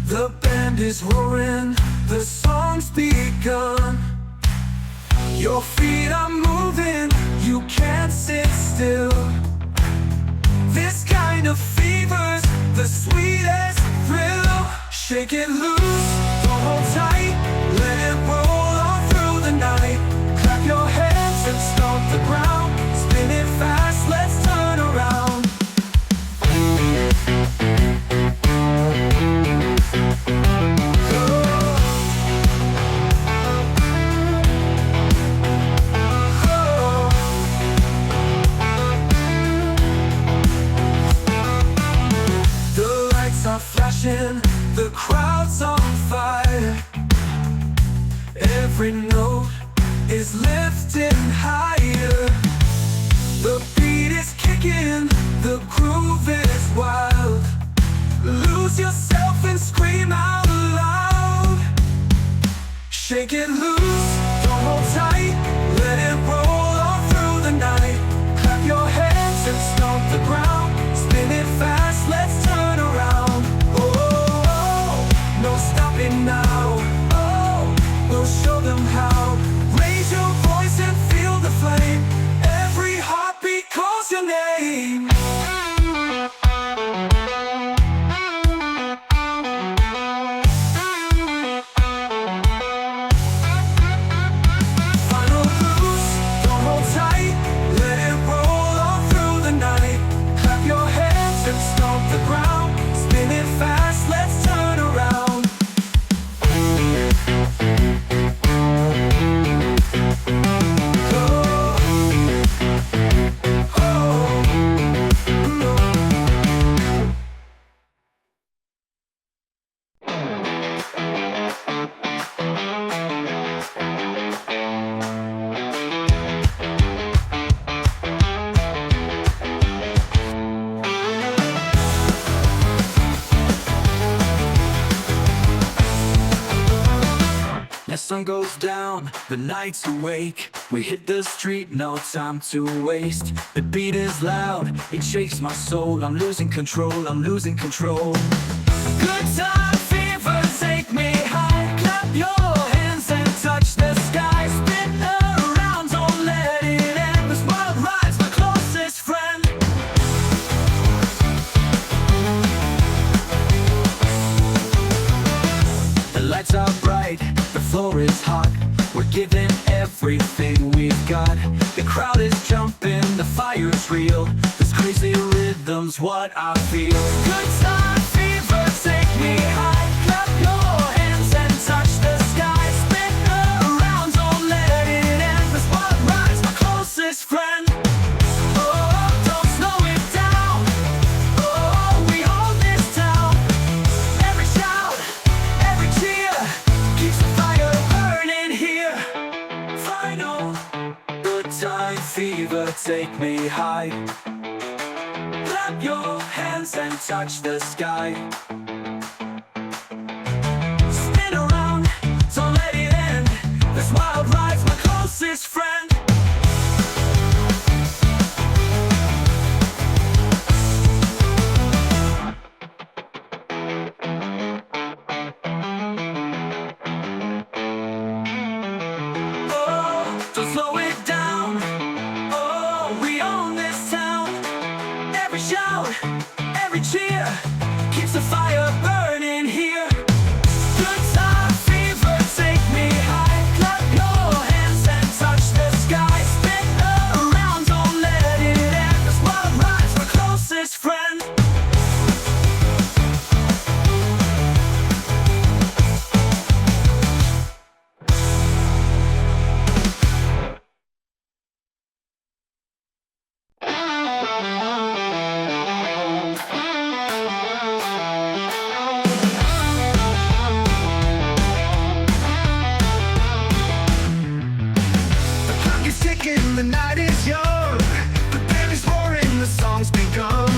The band is roaring, the song's begun. Your feet are moving, you can't sit still. This kind of fever's the sweetest thrill. Shake it loose, don't hold tight, let it roll on through the night. Clap your hands and stomp the ground, spin it fast, let's turn around. The lights are flashing, the crowd's on fire. Every note is lifting higher. The beat is kicking, the groove is wild. Lose yourself and scream out loud. Shake it loose, don't hold tight, let it roll all through the night. Clap your hands and stomp the ground, spin it fast, let's turn around. No stopping now, we'll show them how. Raise your voice and feel the flame, every heartbeat calls your name. Final loose, don't hold tight, let it roll all through the night. Clap your hands and stomp the ground, spin it fast, let's turn around. As sun goes down, the night's awake. We hit the street, no time to waste. The beat is loud, it shakes my soul. I'm losing control, I'm losing control. Good time fever, take me high. Clap your hands and touch the sky. Spin around, don't let it end. This wild ride's my closest friend. The lights are bright, the floor is hot. We're giving everything we've got. The crowd is jumping, the fire's real. This crazy rhythm's what I feel. Good time fever, take me high. Clap your hands and touch the sky. Spin around, don't let it end. This wild ride's my closest friend. Don't slow it down. We own this town. Every shout, every cheer keeps the fire burning here. Final, good time fever, take me high. Clap your hands and touch the sky. Spin around, don't let it end. This wild ride's my closest friend. Don't slow it down. We own this town. Every shout, every cheer keeps the fire burning here. Good time fever, take me high. Clap your hands and touch the sky. Spin around, don't let it end. This wild ride's my closest friend. The night is young, the band is roaring, the song's begun.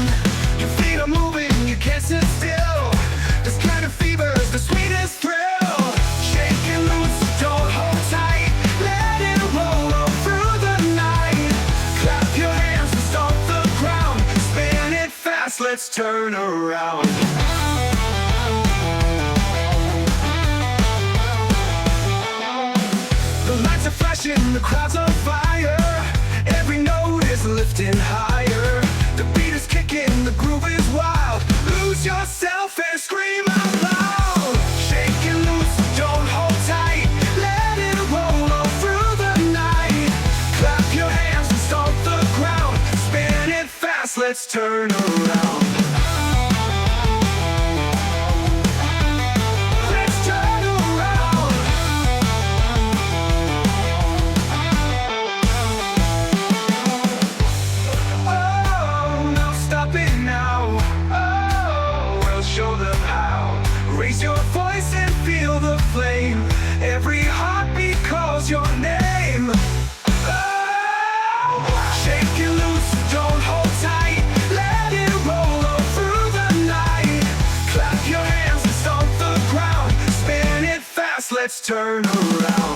Your feet are moving, you can't sit still. This kind of fever's the sweetest thrill. Shake it loose, don't hold tight, let it roll all through the night. Clap your hands and stomp the ground, spin it fast, let's turn around. watching the crowds on fire. Every note is lifting higher. The beat is kicking, the groove is wild. Lose yourself and scream out loud. Shake it loose, don't hold tight. Let it roll all through the night. Clap your hands and stomp the ground. Spin it fast, let's turn around. Every heartbeat calls your name. Oh, shake it loose, don't hold tight. Let it roll all through the night. Clap your hands and stomp the ground. Spin it fast, let's turn around.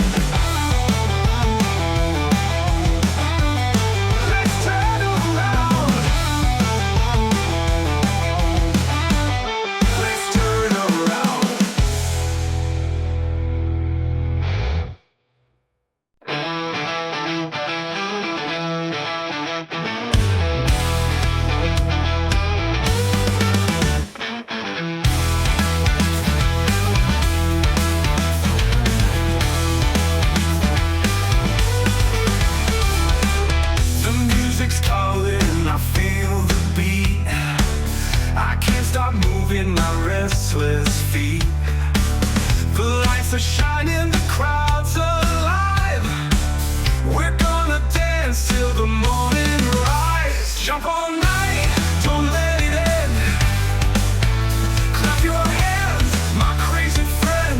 Start moving my restless feet. The lights are shining, the crowd's alive. We're gonna dance till the morning rise. Jump all night, don't let it end. Clap your hands, my crazy friend.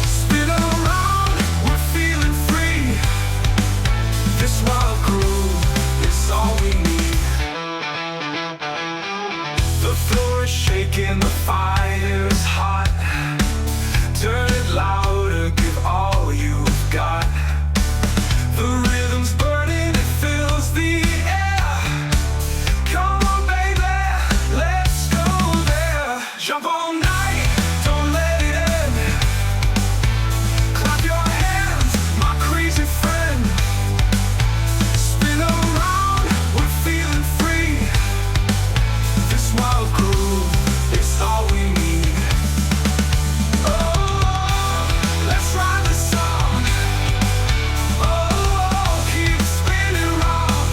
Spin around, we're feeling free. This wild groove is all we need. The floor is shaking, the fire's hot. Turn it louder, give all you've got. The rhythm's burning, it fills the air. Come on baby, let's go there. Jump all night, don't let it end. Clap your hands, my crazy friend. Spin around, we're feeling free. This wild groove, it's all we need. Oh, let's ride the song. Oh, keep spinning round.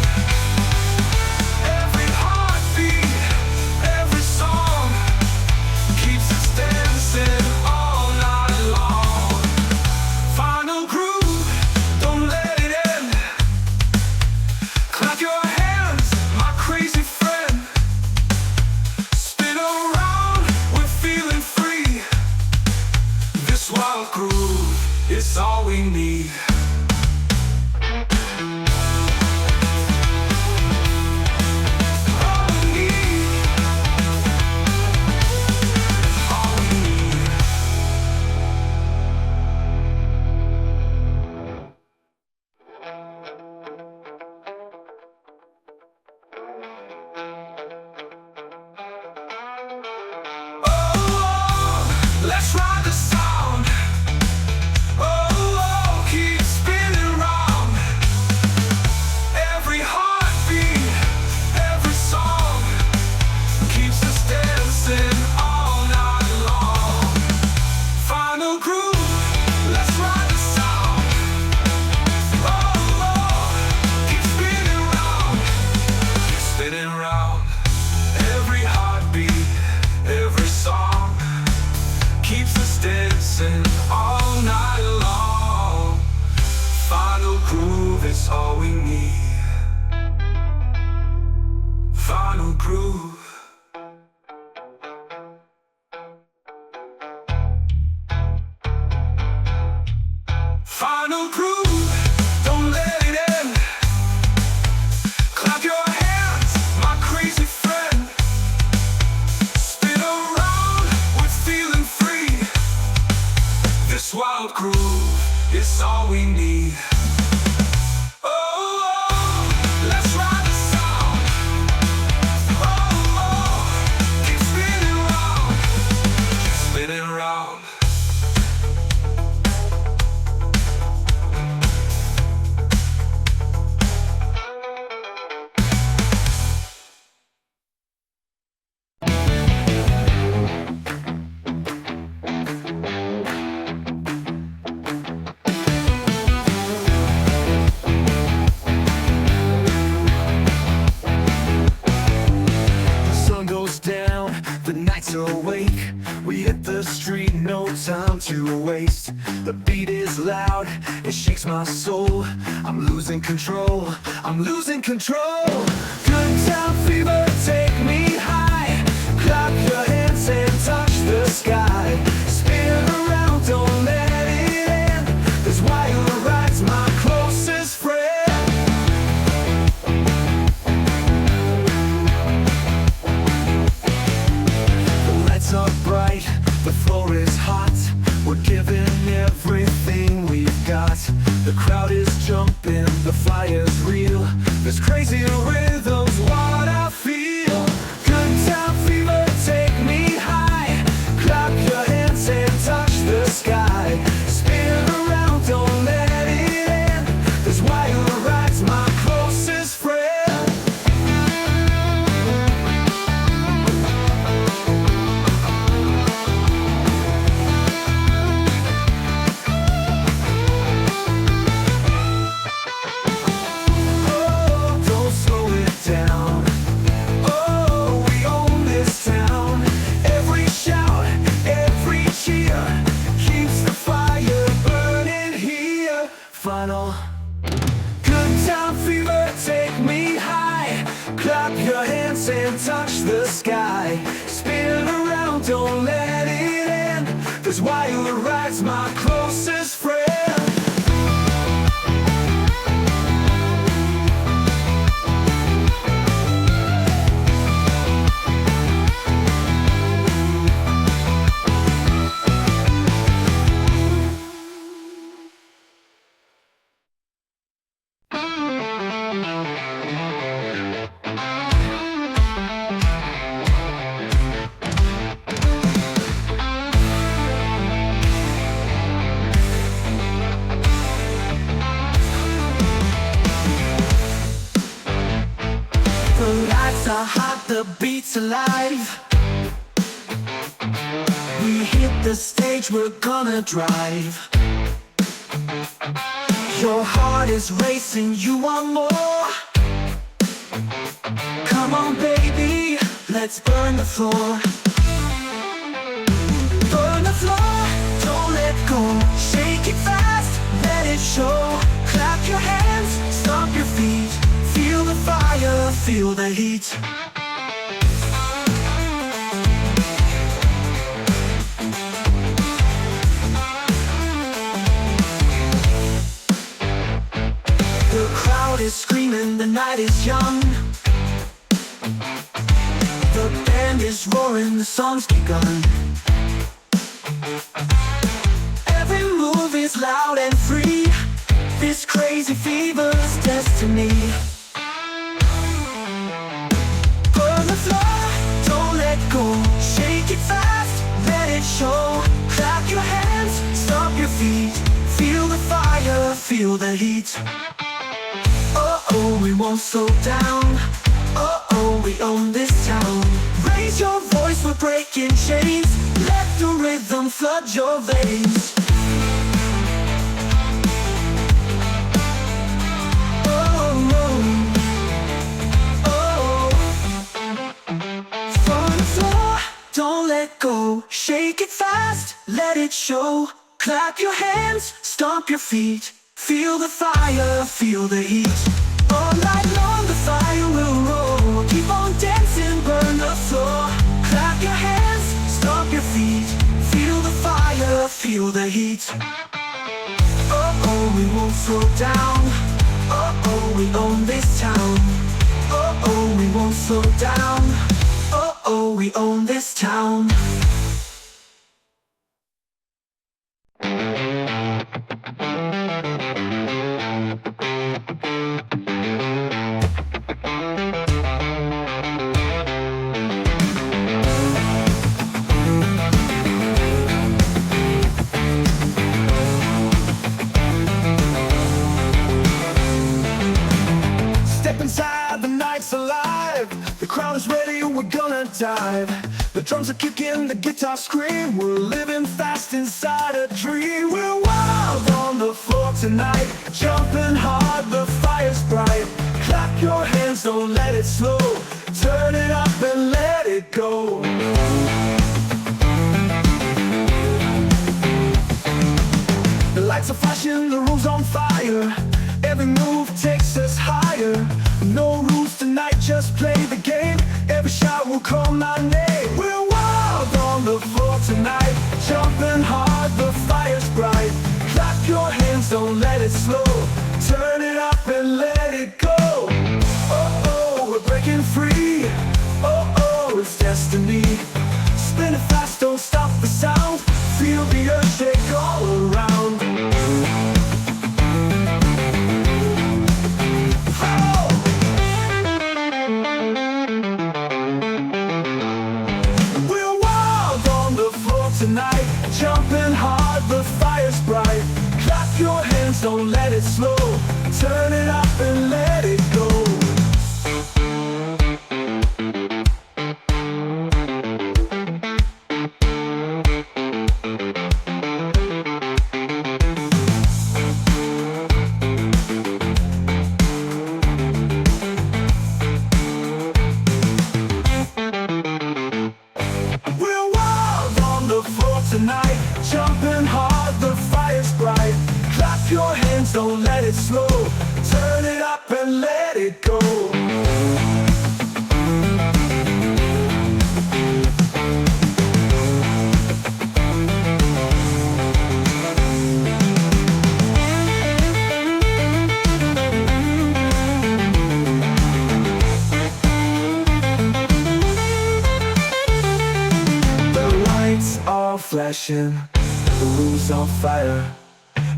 Every heartbeat, every song keeps us dancing all night long. Final groove, don't let it end. Clap your hands, my crazy friend. Spin around, we're feeling free. This wild groove, it's all we need. All we need. All we need. Oh, let's ride the sound. Oh, keep spinning round. Every heartbeat, every song keeps us dancing all night long. Final groove, let's ride the sound. Oh, keep spinning round. Keep spinning round. Every heartbeat, every song keeps us dancing all night long. Final groove is all we need. Final groove. Final groove, don't let it end. Clap your hands, my crazy friend. Spin around, we're feeling free. This wild groove is all we need. Oh, let's ride the sound. Oh, keep spinning round. Keep spinning round. the street, no time to waste. The beat is loud, it shakes my soul. I'm losing control, I'm losing control. Good time fever, take me high. Clap your hands and touch the sky. Spin around, don't let it end. This wire ride's my closest friend. Are bright, the floor is hot. We're giving everything we've got. The crowd is jumping, the fire's real. This crazy rhythm's what I feel. Good time fever, take me high. Clap your hands and touch the sky. Spin around, don't let it end. This wire ride's my closest friend. Good time fever, take me high. Clap your hands and touch the sky. Spin around, don't let it end. This wire ride's my closest friend. Are hot, the beat's alive. We hit the stage, we're gonna drive. Your heart is racing, you want more. Come on baby, let's burn the floor. Burn the floor, don't let go. Shake it fast, let it show. Clap your hands, stomp your feet. Feel the fire, feel the heat. The crowd is screaming, the night is young. The band is roaring, the song's begun. Every move is loud and free. This crazy fever's destiny. Don't let go, shake it fast, let it show. Clap your hands, stomp your feet. Feel the fire, feel the heat. Oh, we won't slow down. Oh, we own this town. Raise your voice, we're breaking chains. Let the rhythm flood your veins. Don't let go, shake it fast, let it show. Clap your hands, stomp your feet. Feel the fire, feel the heat. All night long the fire will roll. Keep on dancing, burn the floor. Clap your hands, stomp your feet. Feel the fire, feel the heat. Oh, we won't slow down. Oh, we own this town. Oh, we won't slow down. Oh, we own this town. Step inside, the night's alive. The crowd is ready, we're gonna dive. The drums are kicking, the guitar scream. We're living fast inside a dream. We're wild on the floor tonight, jumping hard, the fire's bright. Clap your hands, don't let it slow. Turn it up and let it go. just play the game. Every shot will call my name. We're wild on the floor tonight, jumping hard, the fire's bright. Clap your hands, don't let it slow. Turn it up and let it go. Oh, we're breaking free. Oh, it's destiny. Spin it fast, don't stop the sound. Feel the earth shake all around. Oh! We're wild on the floor tonight, jumping hard, the fire's bright. Clap your hands, don't let it slow. Turn it up and let it go. We're wild on the floor tonight, jumping hard, the fire's bright. Clap your hands, don't let it slow. Turn it up and let it go. The lights are flashing, the room's on fire.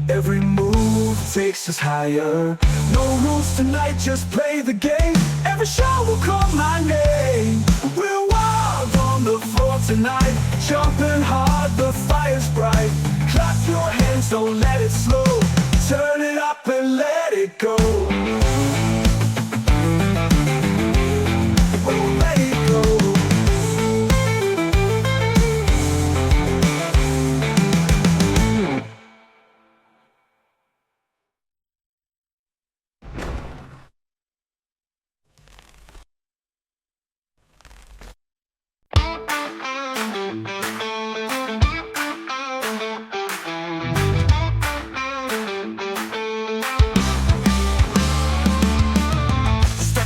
Every move takes us higher. No rules tonight, just play the game. Every shot will call my name. We're wild on the floor tonight, jumping hard, the fire's bright. Clap your hands, don't let it slow. Turn it up and let it go. Oh, let it go.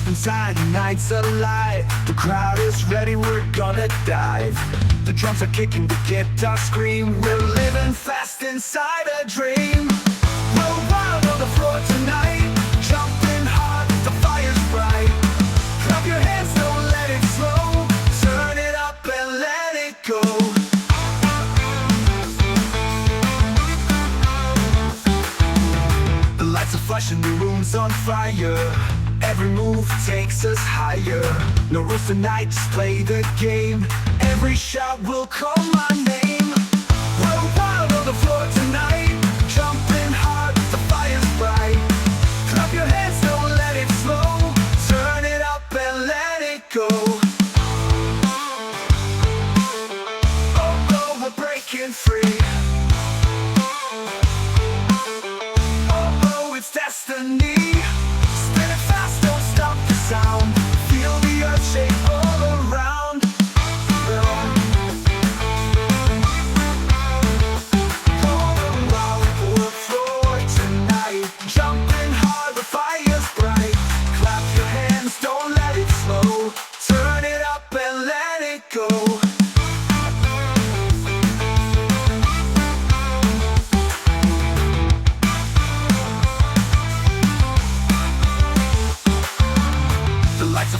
Inside, the night's alive. The crowd is ready, we're gonna dive. The drums are kicking, the guitar scream. We're living fast inside a dream. We're wild on the floor tonight, jumping hard, the fire's bright. Clap your hands, don't let it slow. Turn it up and let it go. The lights are flashing, the room's on fire. Every move takes us higher. No rules tonight, just play the game. Every shot will call my name. We're wild on the floor tonight, jumping hard, the fire's bright. Clap your hands, don't let it slow. Turn it up and let it go. Oh, we're breaking free. Oh, it's destiny. Sound. Feel the earth shake all around. All around the floor tonight, jumping hard, the fire's bright. Clap your hands, don't let it slow. Turn it up and let it go.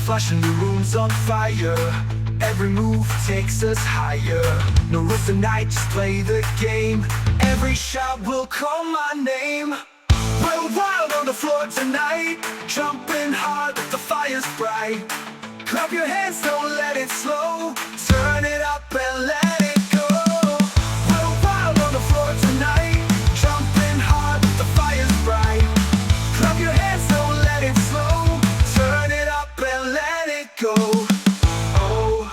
Flashing, the room's on fire. Every move takes us higher. No rules tonight, just play the game. Every shot will call my name. We're wild on the floor tonight, jumping hard, the fire's bright. Clap your hands, don't let it slow. Turn it up and let it go. We're wild on the floor tonight, jumping hard, the fire's bright. Clap your hands, don't let it slow. Turn it up and let it go. Oh.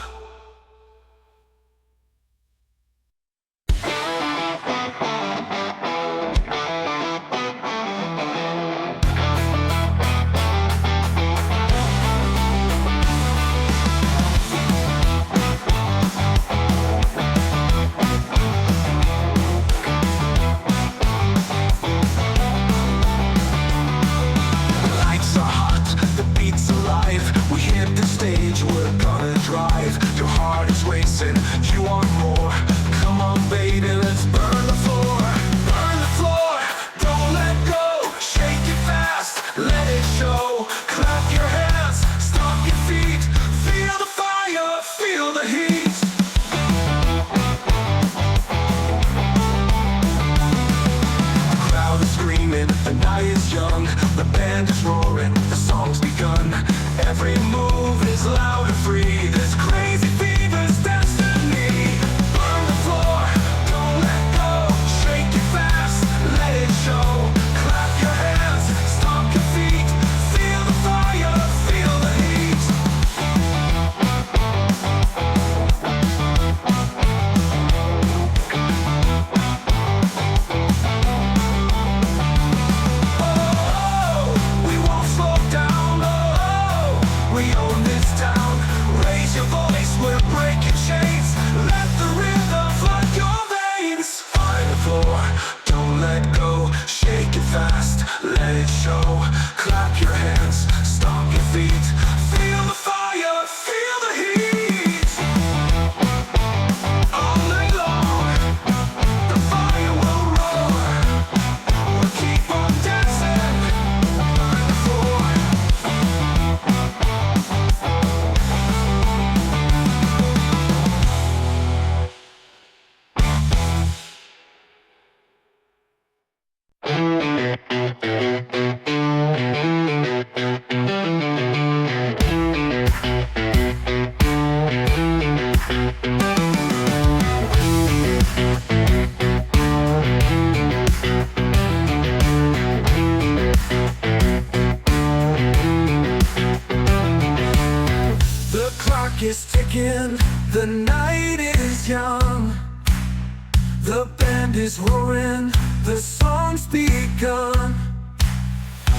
The band is roaring, the song's begun.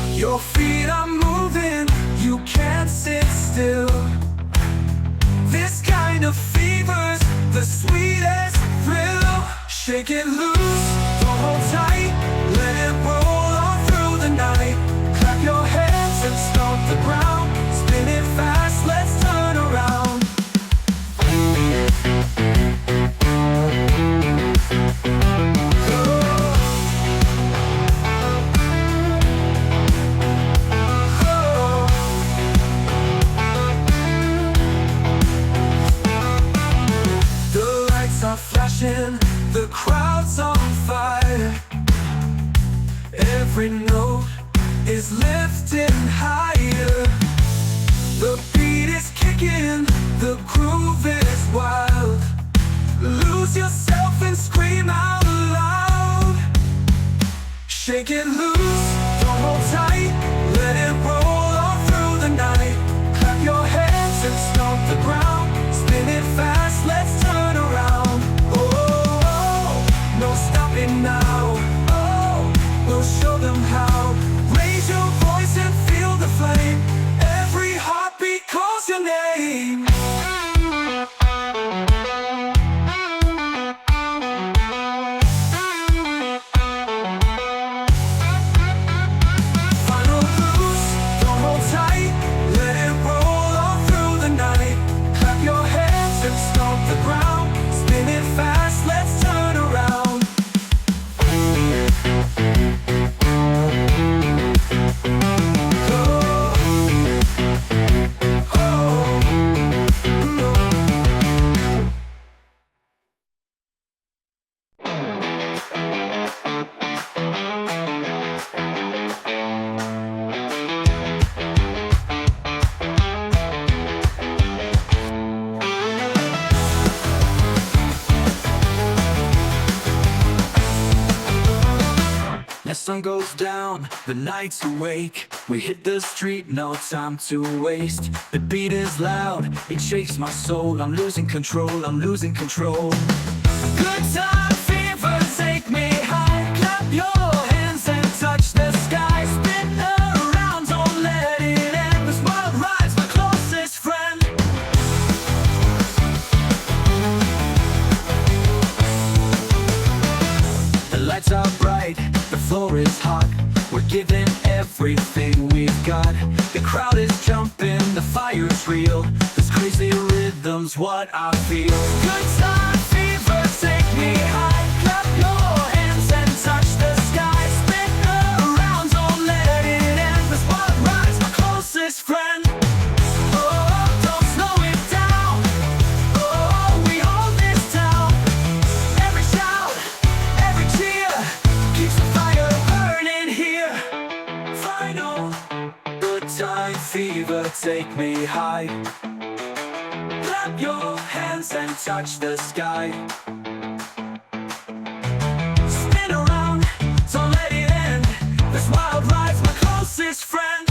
Your feet are moving, you can't sit still. This kind of fever's the sweetest thrill. Shake it loose, don't hold tight, let it roll on through the night. Clap your hands and stomp the ground, spin it fast, let's turn around. The crowd's on fire. Every note is lifting higher. The beat is kicking, the groove is wild. Lose yourself and scream out loud. Shake it loose, don't hold tight, let it roll all through the night. Clap your hands and stomp the ground, spin it fast, let's turn around. No stopping now, oh, we'll show them how. Raise your voice and feel the flame. Every heartbeat calls your name. Final loose, don't hold tight, let it roll all through the night. Clap your hands and stomp the ground, spin it fast, let's turn around. As sun goes down, the night's awake. We hit the street, no time to waste. The beat is loud, it shakes my soul. I'm losing control, I'm losing control. Good time fever, take me high. Clap your hands and touch the sky. Spin around, don't let it end. This wild ride's my closest friend. The lights are bright, the floor is hot. We're giving everything we've got. The crowd is jumping, the fire's real. This crazy rhythm's what I feel. Good time fever, take me high. Clap your hands and touch the sky. Spin around, don't let it end. This wild ride's my closest friend. Oh, don't slow it down. Oh, we hold this town. Every shout, every cheer keeps the fire burning here. Final, good time fever, take me high. Clap your hands and touch the sky. Spin around, don't let it end. This wild ride's my closest friend.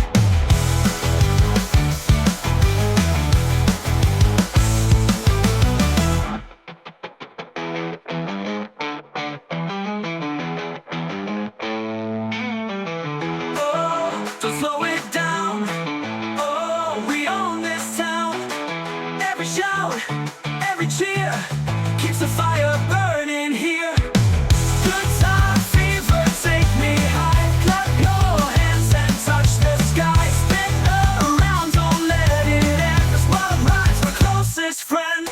Don't slow it down. Oh, we own this town. Every shout, every cheer keeps the fire burning here. Good time fever, take me high. Clap your hands and touch the sky. Spin around, don't let it end. This wild ride's my closest friend.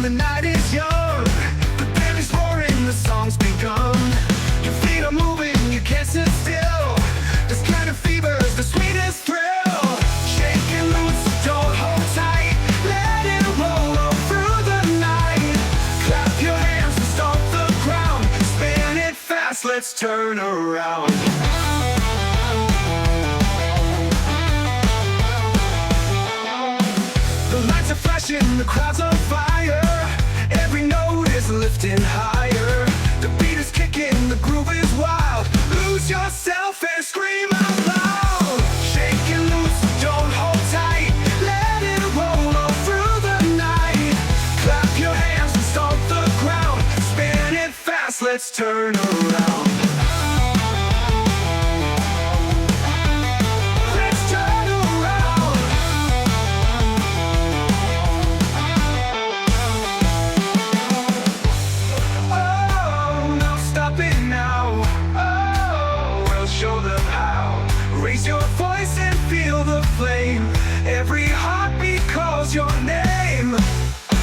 The night is young, the band is roaring, the song's begun. Your feet are moving, you can't sit still. This kind of fever's the sweetest thrill. Shake and loose, don't hold tight, let it roll all through the night. Clap your hands and stomp the ground, spin it fast, let's turn around. crowd's on fire, every note is lifting higher. The beat is kicking, the groove is wild. Lose yourself and scream out loud. Shake it loose, don't hold tight. Let it roll all through the night. Clap your hands and stomp the ground. Spin it fast, let's turn around. Every heartbeat calls your name.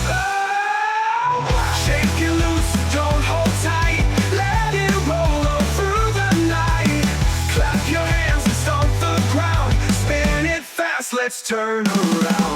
Oh, shake it loose, don't hold tight. Let it roll all through the night. Clap your hands and stomp the ground. Spin it fast, let's turn around.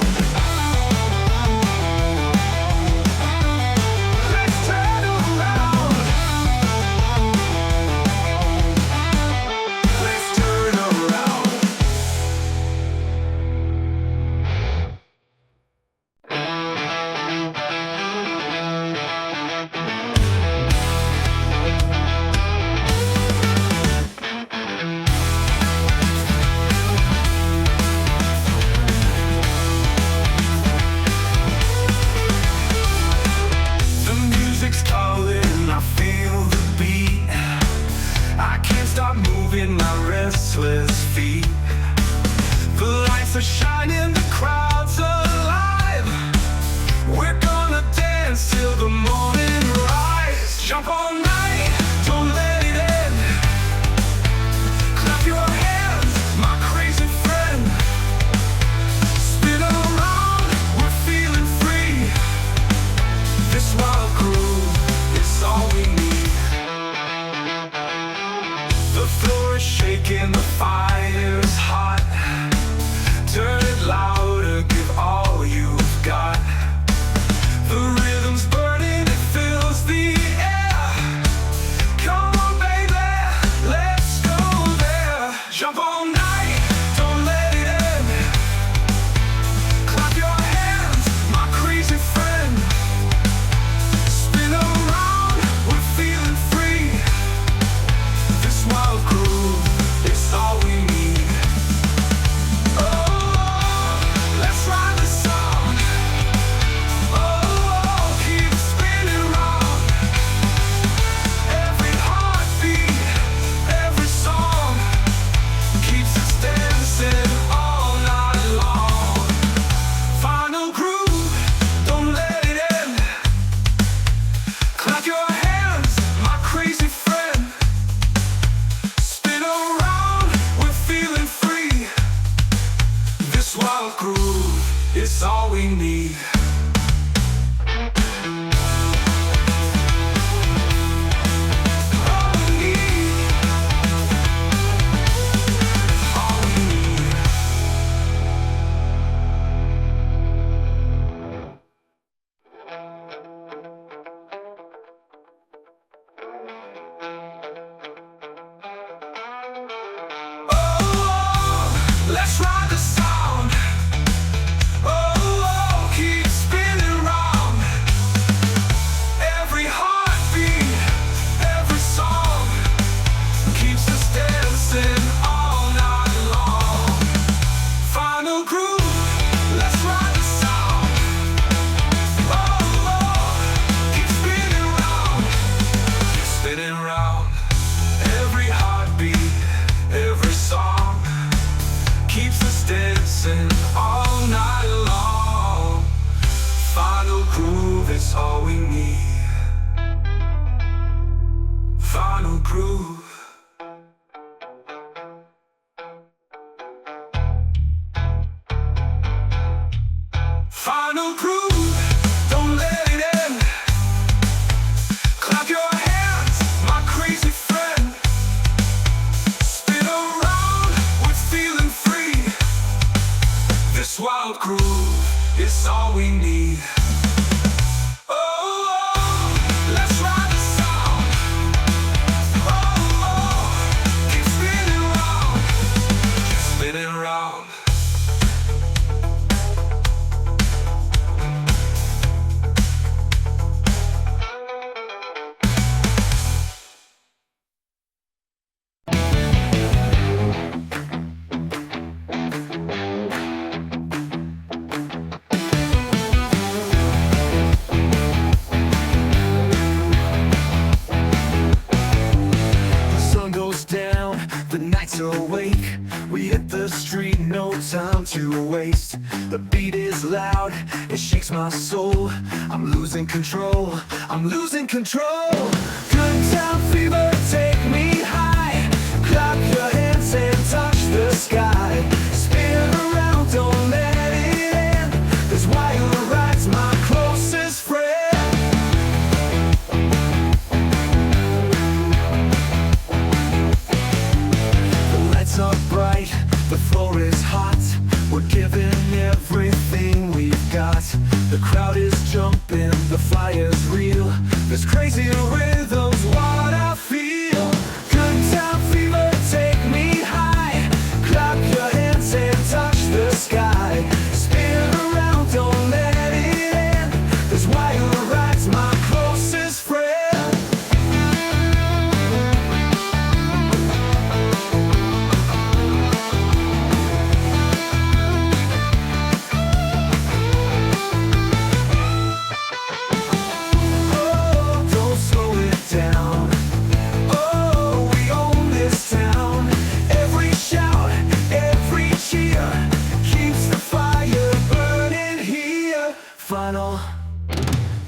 Restless feet. The lights are shining, the crowd's alive. We're gonna dance till the morning rise. Jump all night, don't let it end. Clap your hands, my crazy friend. Spin around, we're feeling free. This wild groove is all we need. The floor is shaking, the fire's hot. Turn it louder, give all you've got. The rhythm's burning, it fills the air. Come on baby, let's go there. Jump all night, don't let it end. Clap your hands, my crazy friend. Spin around, we're feeling free. This wild groove, it's all we need. Oh, let's ride the song. Oh, keep spinning round. Every heartbeat, every song keeps us dancing all night long. Final groove, don't let it end. Clap your hands, my crazy friend. Spin around, we're feeling free. This wild groove is all we need. All we need. All we need. Oh, let's ride the sound. Oh, keep spinning round. Every heartbeat, every song keeps us dancing all night long. Final groove, let's ride the sound. Oh, keep spinning round. Keep spinning round. Every heartbeat, every song keeps us dancing all night long. Final groove is all we need. Final groove. Final groove, don't let it end. Clap your hands, my crazy friend. Spin around, we're feeling free. This wild groove is all we need. Oh, let's ride the sound. Oh, keep spinning round. Keep spinning round. the street, no time to waste. The beat is loud, it shakes my soul. I'm losing control, I'm losing control. Good time fever, take me high. Clap your hands and touch the sky. Spin around, don't let it end. This wire ride's my closest friend. Are bright, the floor is hot. We're giving everything we've got. The crowd is jumping, the fire's real. This crazy rhythm's what I feel. Good time fever, take me high. Clap your hands and touch the sky. Spin around, don't let it end. This wire ride's my closest friend.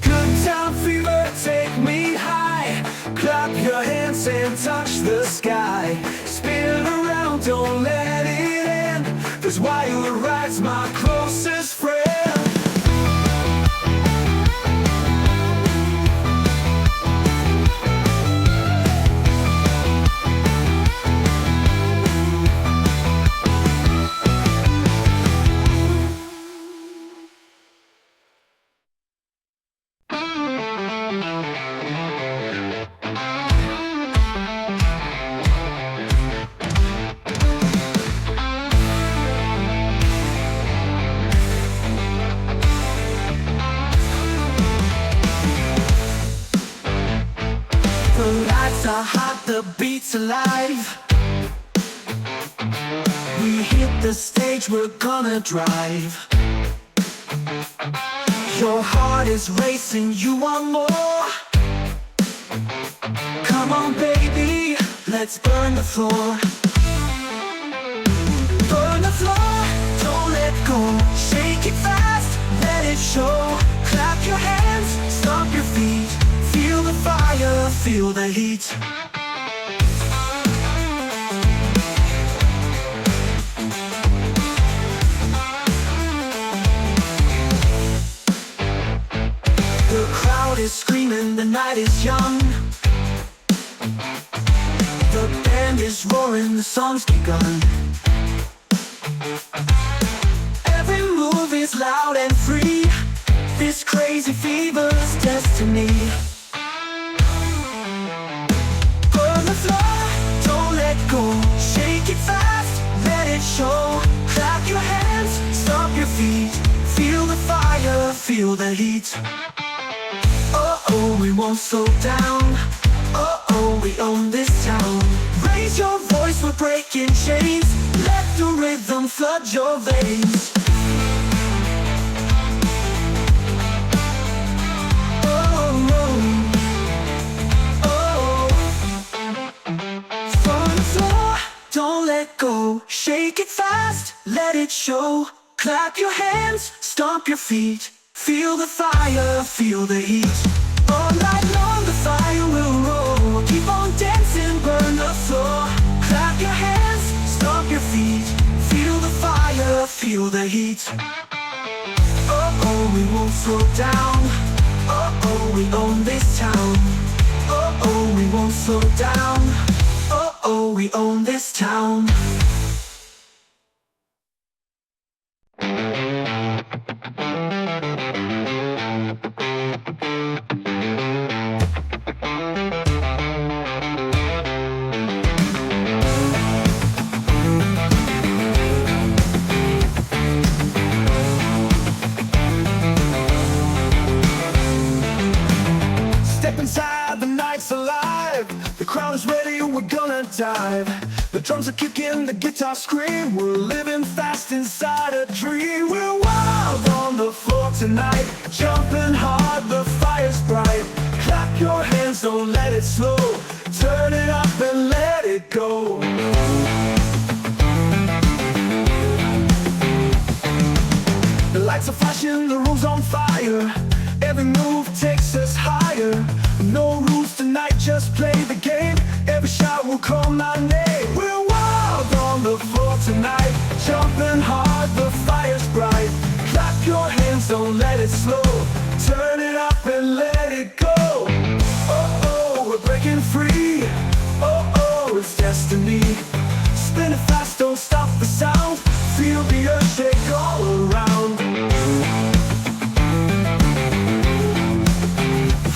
Good time fever, take me high. Clap your hands and touch the sky. Spin around, don't let it end. This wire ride's my closest friend. The lights are hot, the beat's alive. We hit the stage, we're gonna drive. Your heart is racing, you want more. Come on baby, let's burn the floor. Burn the floor, don't let go. Shake it fast, let it show. Clap your hands, stomp your feet. Feel the fire, feel the heat. The crowd is screaming, the night is young. The band is roaring, the song's begun. Every move is loud and free. This crazy fever's destiny. Don't let go, shake it fast, let it show. Clap your hands, stomp your feet. Feel the fire, feel the heat. Oh, we won't slow down. Oh, we own this town. Raise your voice, we're breaking chains. Let the rhythm flood your veins. Don't let go, shake it fast, let it show. Clap your hands, stomp your feet. Feel the fire, feel the heat. All night long the fire will roll. Keep on dancing, burn the floor. Clap your hands, stomp your feet. Feel the fire, feel the heat. Oh, we won't slow down. Oh, we own this town. Oh, we won't slow down. Oh, we own this town. Step inside, the night's alive. The crowd is ready, we're gonna dive. The drums are kicking, the guitar scream. We're living fast inside a dream. We're wild on the floor tonight, jumping hard, the fire's bright. Clap your hands, don't let it slow. Turn it up and let it go. play the game. Every shot will call my name. We're wild on the floor tonight, jumping hard, the fire's bright. Clap your hands, don't let it slow. Turn it up and let it go. Oh, oh, we're breaking free. Oh, oh, it's destiny. Spin it fast, don't stop the sound. Feel the earth shake all around.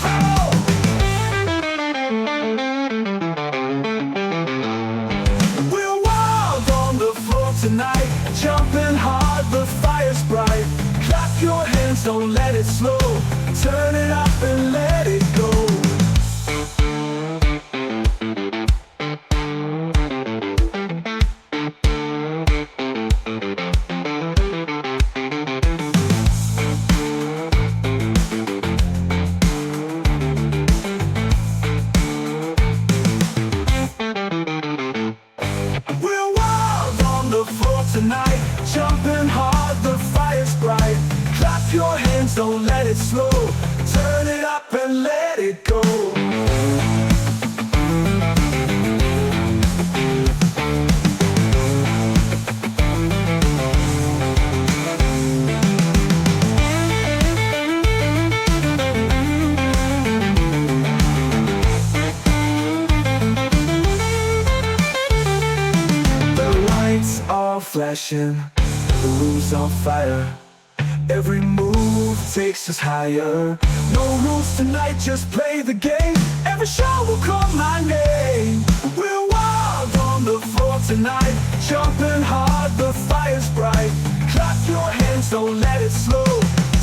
Oh! We're wild on the floor tonight, jumping hard, the fire's bright. Clap your hands, don't let it slow. Turn it up and let it go. Tonight, jumping hard, the fire's bright. Clap your hands, don't let it slow. Turn it up and let it go. Flashing, the room's on fire. Every move takes us higher. No rules tonight, just play the game. Every shot will call my name. We're wild on the floor tonight, jumping hard, the fire's bright. Clap your hands, don't let it slow.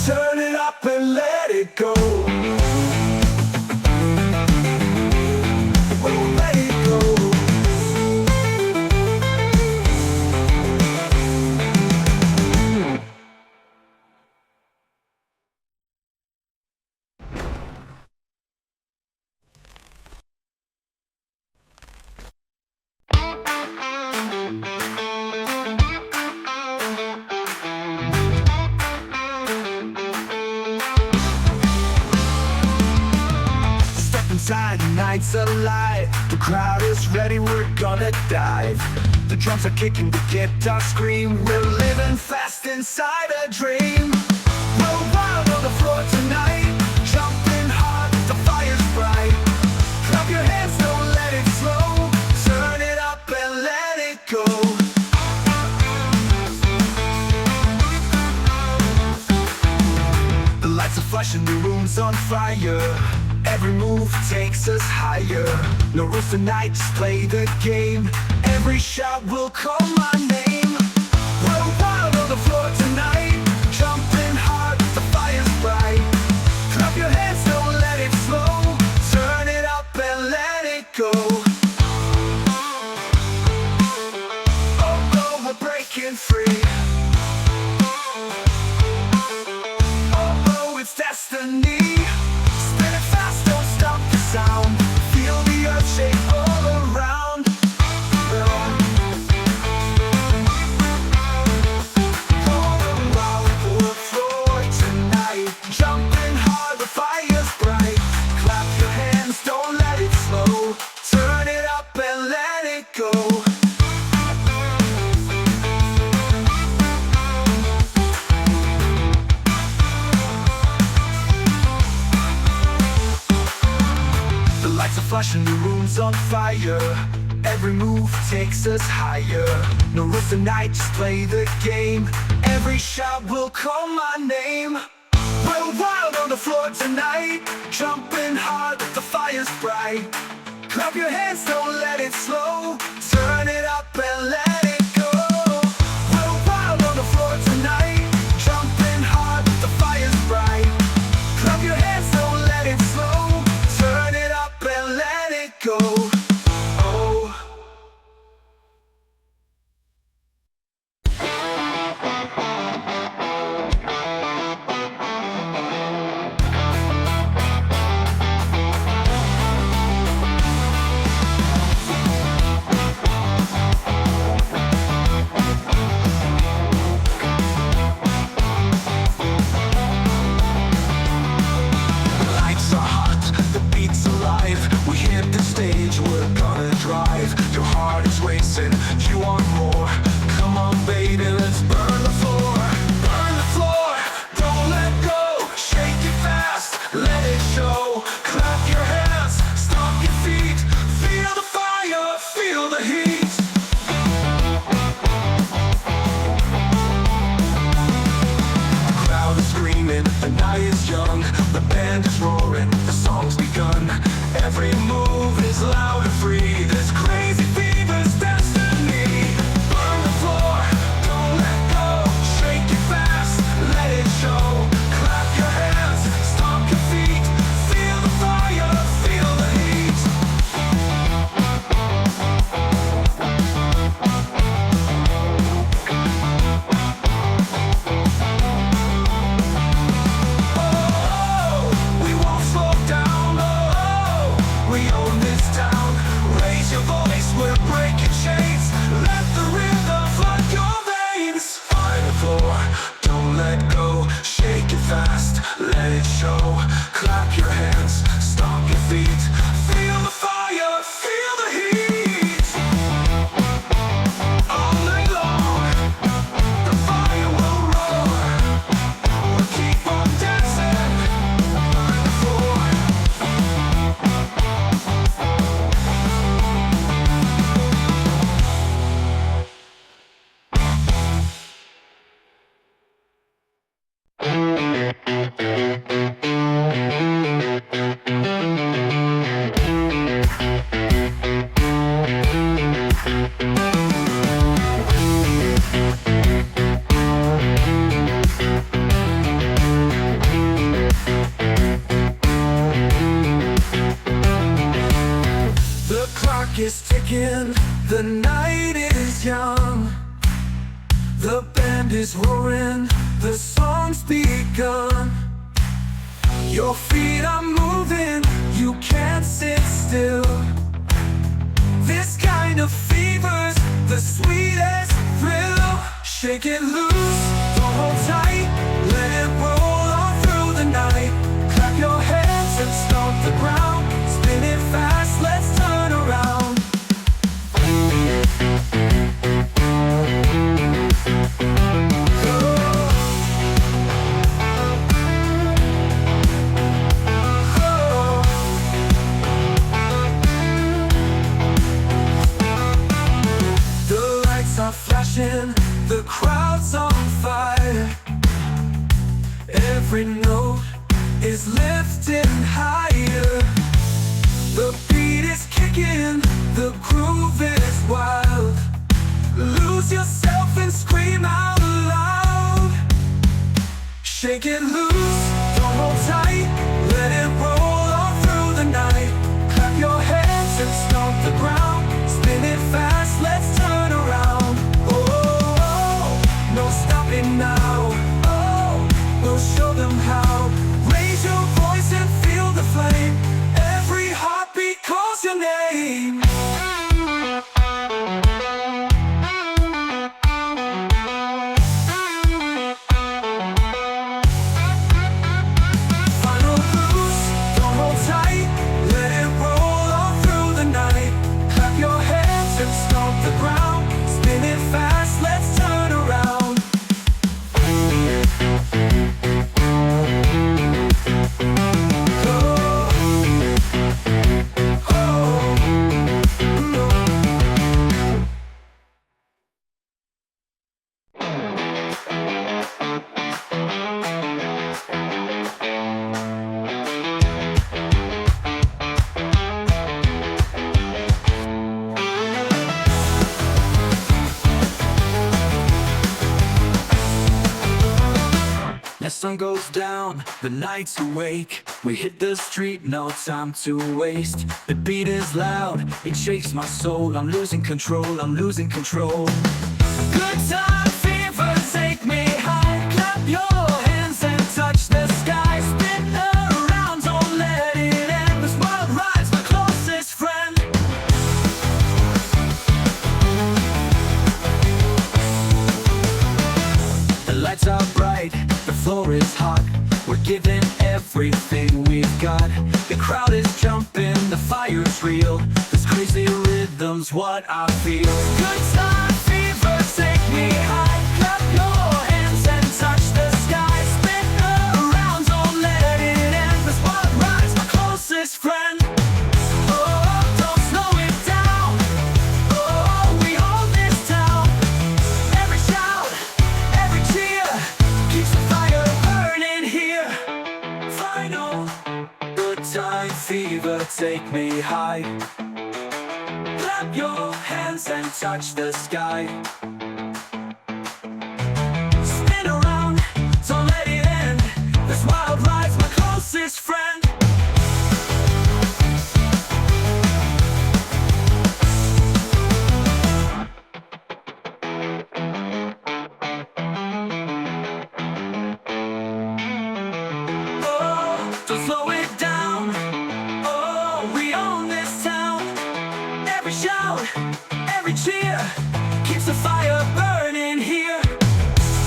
Turn it up and let it go. We'll let it go. Inside, the night's alive. The crowd is ready, we're gonna dive. The drums are kicking, the guitar scream. We're living fast inside a dream. We're wild on the floor tonight, jumping hard, the fire's bright. Clap your hands, don't let it slow. Turn it up and let it go. The lights are flashing, the room's on fire. Every move takes us higher. No rules tonight, just play the game. Every shot will call my name. We're wild on the floor tonight, jumping hard, the fire's bright. Clap your hands, don't let it slow. Turn it up and let it go. Oh, oh, we're breaking free. Oh, oh, it's destiny. Sound. Feel the earth shake all around. All around the floor tonight, jumping hard, the fire's bright. Clap your hands, don't let it slow. Turn it up and let it go. Flashing, the room's on fire. Every move takes us higher. No rules tonight, just play the game. Every shot will call my name. We're wild on the floor tonight, jumping hard, the fire's bright. Clap your hands, don't let it slow. Turn it up and let it go. We're wild on the floor tonight, jumping hard, the fire's bright. Clap your hands, don't let it slow. Turn it up and let it go. Oh. The band is roaring, the song's begun. Your feet are moving, you can't sit still. This kind of fever's the sweetest thrill. Shake it loose, don't hold tight, let it roll on through the night. Clap your hands and stomp the ground, spin it fast, let's turn around. The crowd's on fire. Every note is lifting higher. The beat is kicking, the groove is wild. Lose yourself and scream out loud. Shake it loose, don't hold tight, let it roll all through the night. Clap your hands and stomp the ground, spin it fast, let's turn around. No stopping now, oh, we'll show them how. Raise your voice and feel the flame. Every heartbeat calls your name. Final boost, don't hold tight, let it roll all through the night. Clap your hands and stomp the ground, spin it fast, let's turn around. As sun goes down, the night's awake. We hit the street, no time to waste. The beat is loud, it shakes my soul. I'm losing control, I'm losing control. Good time fever, take me high. Clap your hands and touch the sky. Spin around, don't let it end. This wild ride's my closest friend. The lights are bright, the floor is hot. We're giving everything we've got. The crowd is jumping, the fire's real. This crazy rhythm's what I feel. Good time fever, take me high. Clap your hands and touch the sky. Spin around, don't let it end. This wild ride's my closest friend. Oh, don't slow it down. Oh, we own this town. Every shout, every cheer keeps the fire burning here. Final, good time fever, take me high. Clap your hands and touch the sky. Spin around, don't let it end. This wild ride's my closest friend. Oh, don't slow it down. Oh, we own this town. Every shout, every cheer keeps the fire burning here.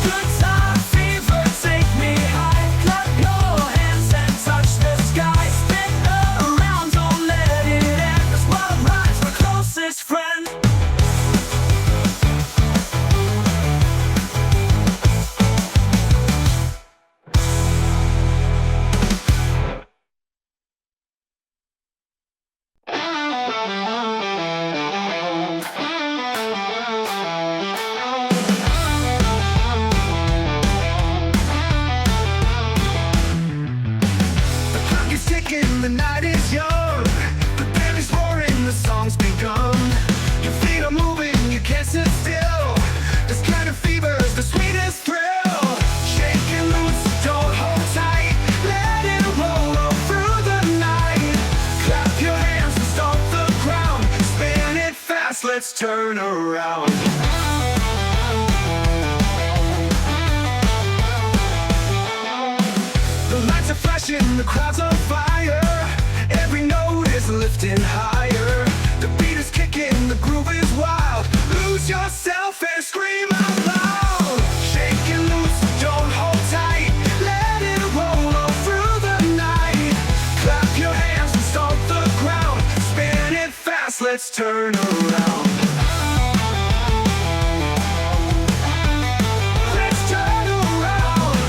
Good time fever, take me high. Clap your hands and touch the sky. Spin around, don't let it end. This wild ride's my closest friend. The night is young, the band is roaring, the song's begun. Your feet are moving, you can't sit still. This kind of fever's the sweetest thrill. Shake and loose, don't hold tight, let it roll all through the night. Clap your hands and stomp the ground, spin it fast, let's turn around. turn around. Let's turn around.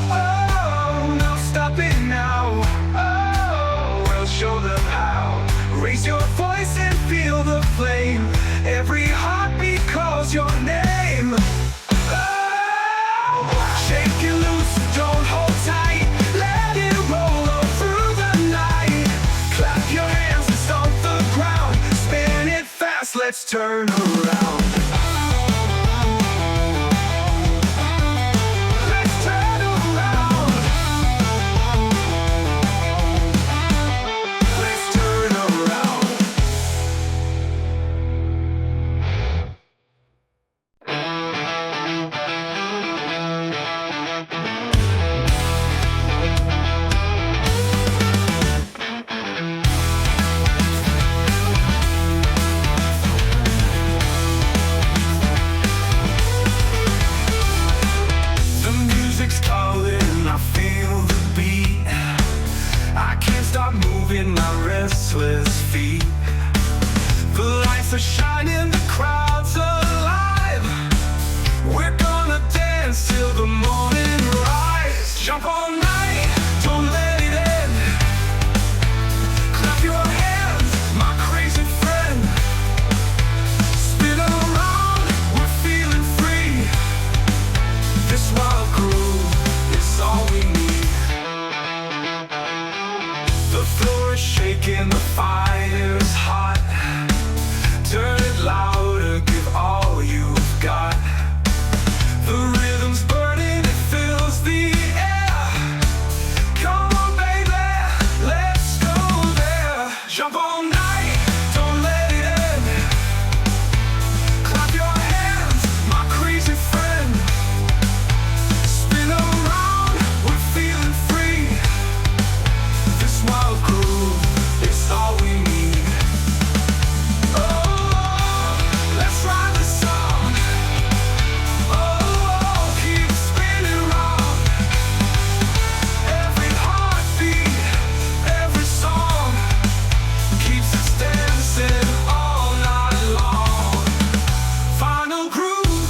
Oh, no stopping now. Oh, we'll show them how. Raise your voice and feel the flame. Every heartbeat calls your name. Oh, shake it loose, don't hold tight. Let it roll on through the night. Clap your hands and stomp the ground. Spin it fast, let's turn around. Let's turn around. Let's turn around. The music's calling, I feel the beat. I can't stop moving my restless feet. The lights are shining, the crowd's alive. We're gonna dance till the morning rise. Jump all night, don't let it end. Clap your hands, my crazy friend. Spin around, we're feeling free. This wild groove is all we need. The floor is shaking, the fire's hot. Turn it louder, give all you've got. The rhythm's burning, it fills the air. Come on, baby, let's go there. Jump all night, don't let it end. Clap your hands, my crazy friend. Spin around, we're feeling free. This wild groove is all we need. Oh, let's ride the song. Oh, keep spinning round. Every heartbeat, every song keeps us dancing all night long. Final groove,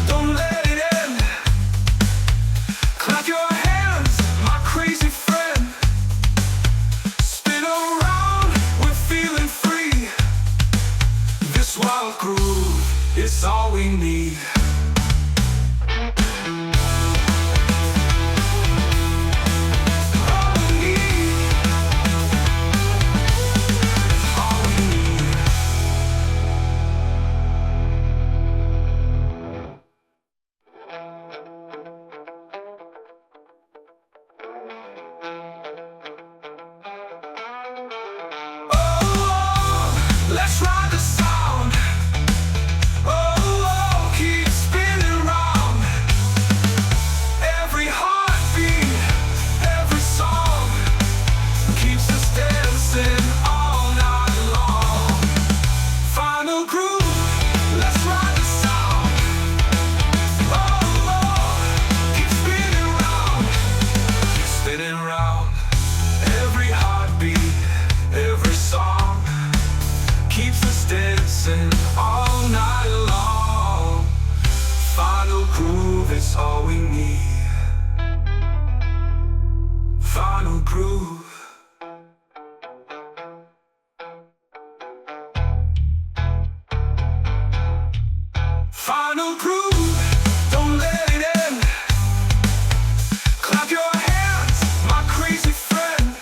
don't let it end. Clap your hands, my crazy friend. Spin around, we're feeling free. This wild groove is all we need. All we need. All we need. Oh, let's ride the sound. Oh, keep spinning round. Every heartbeat, every song keeps us dancing all night long. Final groove, let's ride the sound. Oh, keep spinning round. Keep spinning round. Every heartbeat, every song keeps us dancing all night long. Final groove is all we need. Final groove. Final groove, don't let it end. Clap your hands, my crazy friend.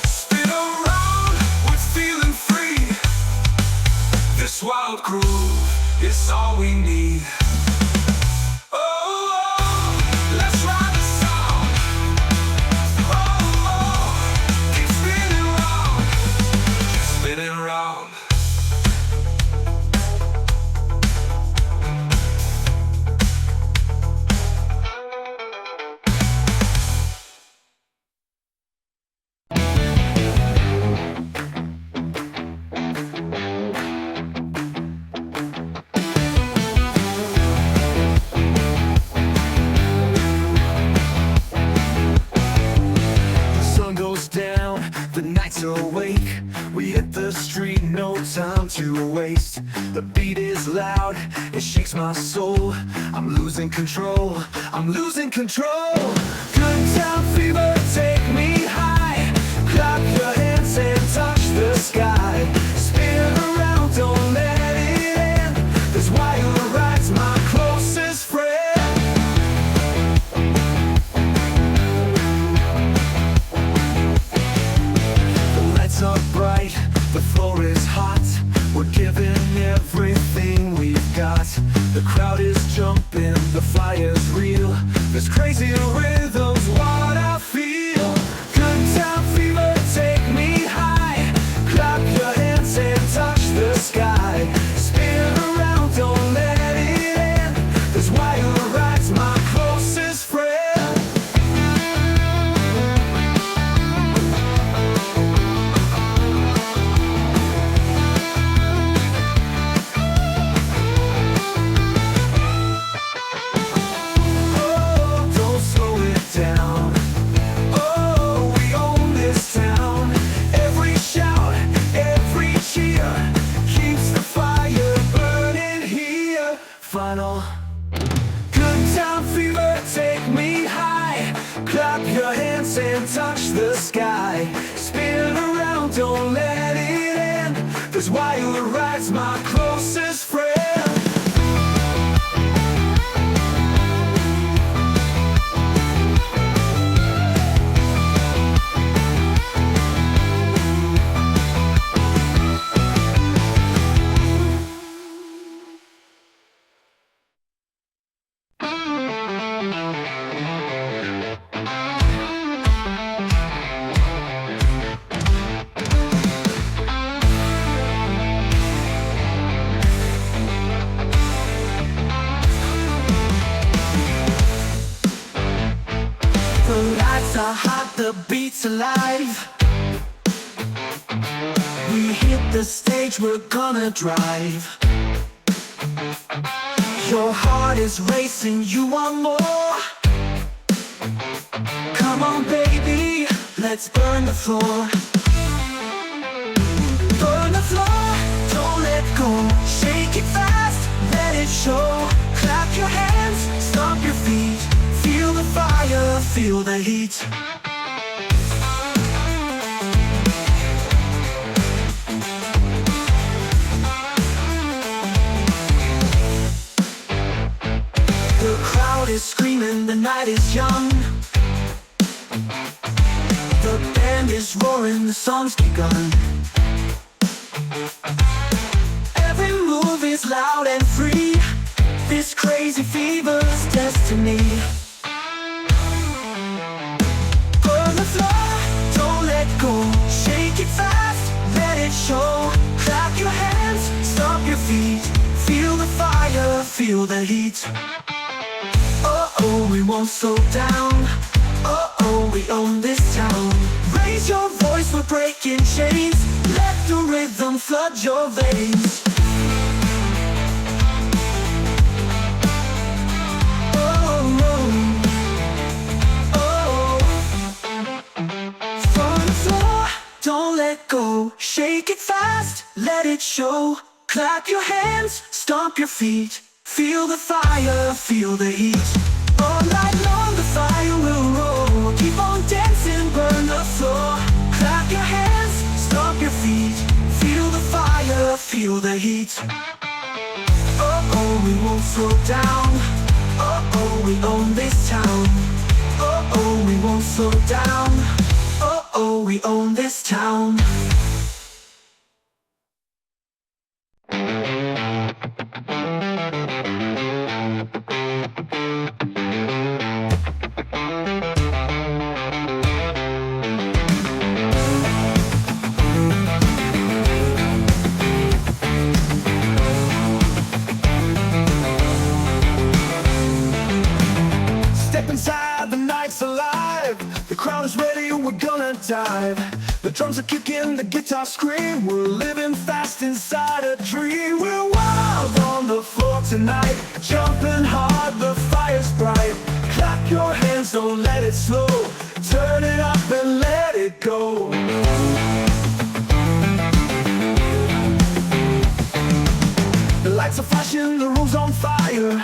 Spin around, we're feeling free. This wild groove is all we need. Oh, let's ride the sound. Oh, keep spinning round. Keep spinning round. no time to waste. The beat is loud, it shakes my soul. I'm losing control, I'm losing control. Good time fever, take me high. Clap your hands and touch the sky. Spin around, don't let it end. This wild ride's my closest friend. Are bright, the floor is hot. We're giving everything we've got. The crowd is jumping, the fire's real. This crazy rhythm's what I feel. Good time fever, take me high. Clap your hands and touch the sky. Spin around, don't let it end. This wild ride's my closest friend. Final. Good time fever, take me high. Clap your hands and touch the sky. Spin around, don't let it end. This wild ride's my closest friend. The lights are hot, the beat's alive. We hit the stage, we're gonna drive. Your heart is racing, you want more. Come on baby, let's burn the floor. Burn the floor, don't let go. Shake it fast, let it show. Clap your hands, stomp your feet. Feel the fire, feel the heat. The crowd is screaming, the night is young. The band is roaring, the song's begun. Every move is loud and free. This crazy fever's destiny. Don't let go, shake it fast, let it show. Clap your hands, stomp your feet. Feel the fire, feel the heat. Oh, we won't slow down. Oh, we own this town. Raise your voice, we're breaking chains. Let the rhythm flood your veins. Don't let go, shake it fast, let it show. Clap your hands, stomp your feet. Feel the fire, feel the heat. All night long the fire will roll. Keep on dancing, burn the floor. Clap your hands, stomp your feet. Feel the fire, feel the heat. Oh, we won't slow down. Oh, we own this town. Oh, we won't slow down. Oh, we own this town. Step inside, the night's alive. The crowd is ready, we're gonna dive. The drums are kicking, the guitar scream. We're living fast inside a dream. We're wild on the floor tonight, jumping hard, the fire's bright. Clap your hands, don't let it slow. Turn it up and let it go. lights are flashing, the room's on fire.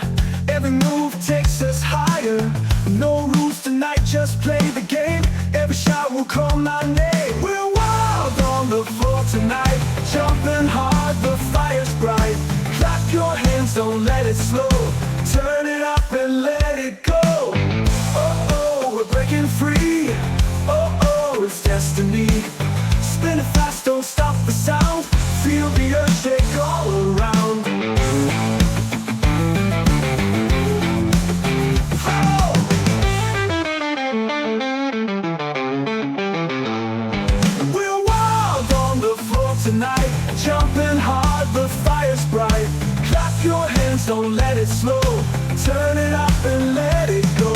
Every move takes us higher. No rules tonight, just play the game. Every shot will call my name. We're wild on the floor tonight, jumping hard, the fire's bright. Clap your hands, don't let it slow. Turn it up and let it go. Oh, we're breaking free. Oh, it's destiny. Spin it fast, don't stop the sound. Feel the earth shake all around. Oh! We're wild on the floor tonight, jumping hard, the fire's bright. Clap your hands, don't let it slow. Turn it up and let it go.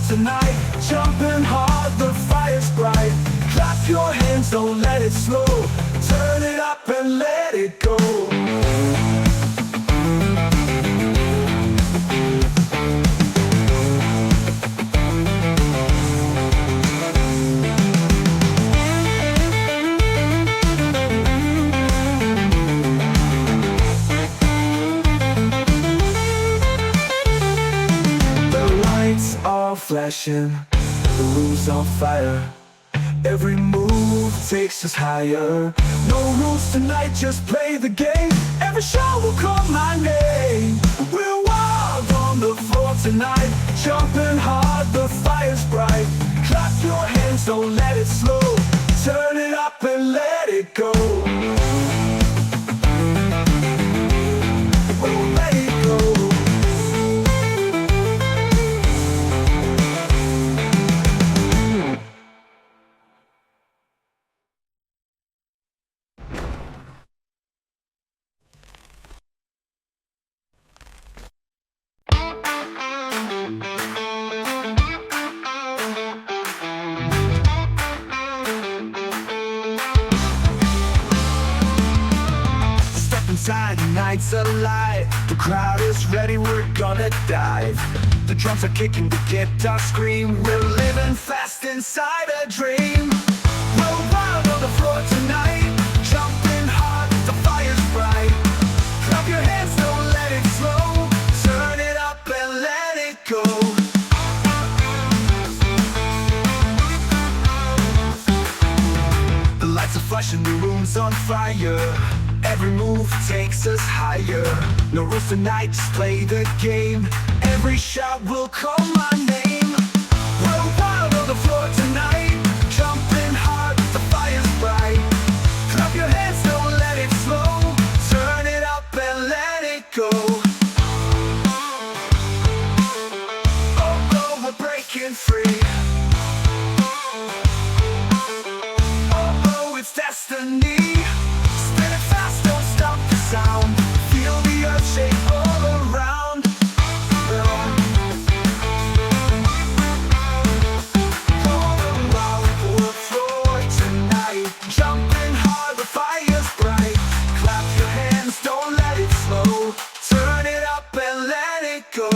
Tonight, jumping hard, the fire's bright. Clap your hands, don't let it slow. Turn it up and let it go. Flashing, the room's on fire. Every move takes us higher. No rules tonight, just play the game. Every shot will call my name. We're wild on the floor tonight, jumping hard, the fire's bright. Clap your hands, don't let it slow. Turn it up and let it go. Oh, let it go. Inside, the night's alight. The crowd is ready, we're gonna dive. The drums are kicking, the guitar scream. We're living fast inside a dream. We're wild on the floor tonight, jumping hard, the fire's bright. Clap your hands, don't let it slow. Turn it up and let it go. The lights are flashing, the room's on fire. Every move takes us higher. No rules tonight, just play the game. Every shot will call my name. We're wild on the floor tonight, jumping hard, the fire's bright. Clap your hands, don't let it slow. Turn it up and let it go. Oh, we're breaking free. Oh, it's destiny. Sound. Feel the earth shake all around. On the floor tonight, jumping hard, the fire's bright. Clap your hands, don't let it slow. Turn it up and let it go.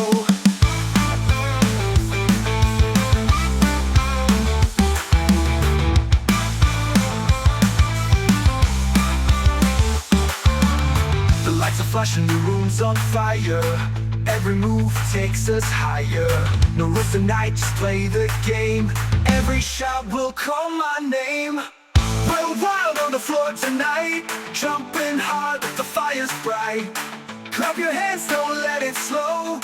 Flashing, the room's on fire. Every move takes us higher. No rules tonight, just play the game. Every shot will call my name. We're wild on the floor tonight, jumping hard, the fire's bright. Clap your hands, don't let it slow.